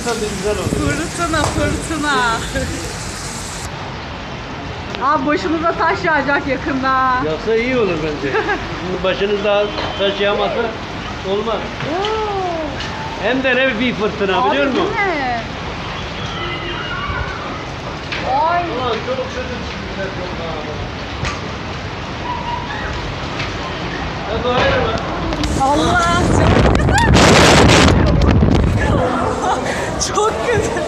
tabii güzel olur. Fırtına fırtına. Abi başımıza taş yağacak yakında. Yoksa iyi olur bence. Şimdi başınızda taşıyamazsa olmaz. Hem de ne bir fırtına Abi biliyor musun? bu ne? Ay. Ulan çoluk çocuk çıkıyor çok ağır. Hadi ayrı Allah. Çok kötü.